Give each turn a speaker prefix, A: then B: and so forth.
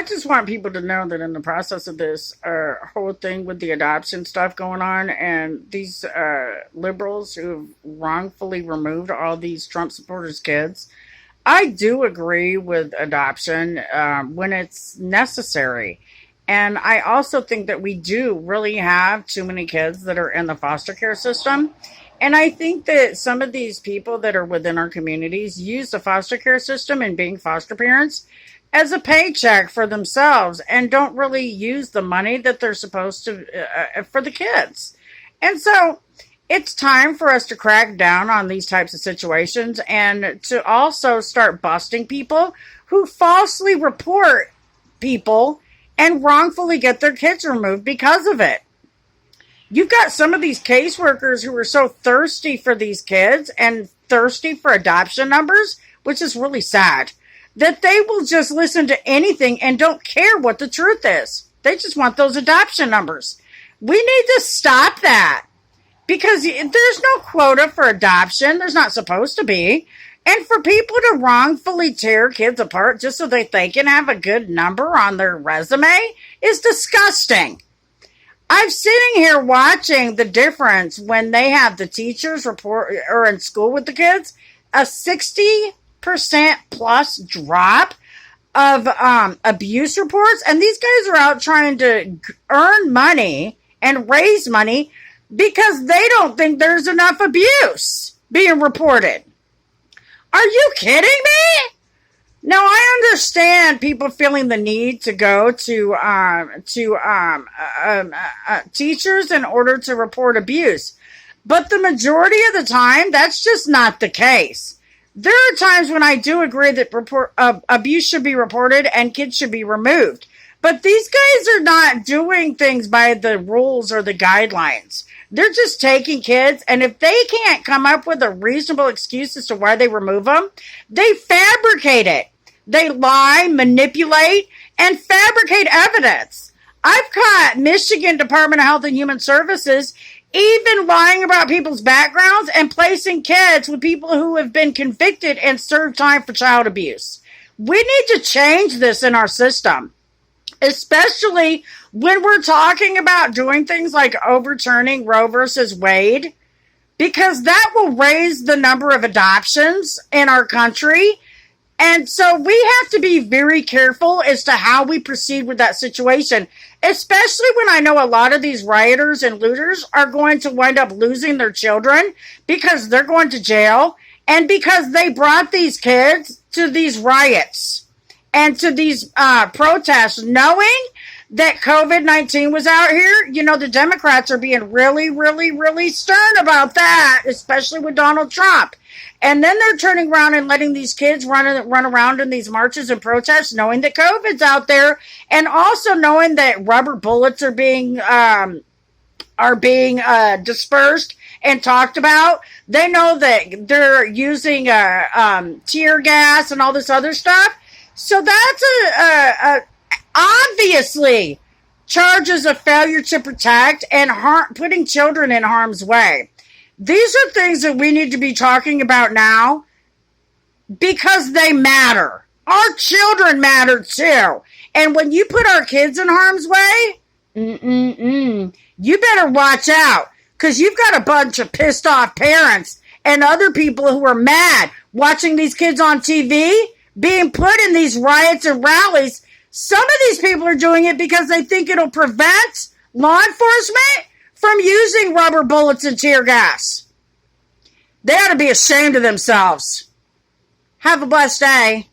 A: just want people to know that in the process of this whole thing with the adoption stuff going on, and these liberals who've wrongfully removed all these Trump supporters' kids, I do agree with adoption when it's necessary. And I also think that we do really have too many kids that are in the foster care system. And I think that some of these people that are within our communities use the foster care system and being foster parents as a paycheck for themselves and don't really use the money that they're supposed to for the kids. And so it's time for us to crack down on these types of situations and to also start busting people who falsely report people and wrongfully get their kids removed because of it. You've got some of these caseworkers who are so thirsty for these kids and thirsty for adoption numbers, which is really sad, that they will just listen to anything and don't care what the truth is. They just want those adoption numbers. We need to stop that because there's no quota for adoption. There's not supposed to be. And for people to wrongfully tear kids apart just so that they can have a good number on their resume is disgusting. I'm sitting here watching the difference when they have the teachers report or in school with the kids, a 60% plus drop of abuse reports. And these guys are out trying to earn money and raise money because they don't think there's enough abuse being reported. Are you kidding me? Now, I understand people feeling the need to go to teachers in order to report abuse. But the majority of the time, that's just not the case. There are times when I do agree that abuse should be reported and kids should be removed. But these guys are not doing things by the rules or the guidelines. They're just taking kids, and if they can't come up with a reasonable excuse as to why they remove them, they fabricate it. They lie, manipulate, and fabricate evidence. I've caught Michigan Department of Health and Human Services even lying about people's backgrounds and placing kids with people who have been convicted and served time for child abuse. We need to change this in our system, especially when we're talking about doing things like overturning Roe versus Wade, because that will raise the number of adoptions in our country. And so we have to be very careful as to how we proceed with that situation, especially when I know a lot of these rioters and looters are going to wind up losing their children because they're going to jail and because they brought these kids to these riots and to these protests knowing that COVID-19 was out here. You know, the Democrats are being really, really, really stern about that, especially with Donald Trump. And then they're turning around and letting these kids run around in these marches and protests, knowing that COVID's out there, and also knowing that rubber bullets are being dispersed and talked about. They know that they're using tear gas and all this other stuff. So that's obviously charges of failure to protect and putting children in harm's way. These are things that we need to be talking about now because they matter. Our children matter too. And when you put our kids in harm's way, you better watch out because you've got a bunch of pissed off parents and other people who are mad watching these kids on TV being put in these riots and rallies. Some of these people are doing it because they think it'll prevent law enforcement from using rubber bullets and tear gas. They ought to be ashamed of themselves. Have a blessed day.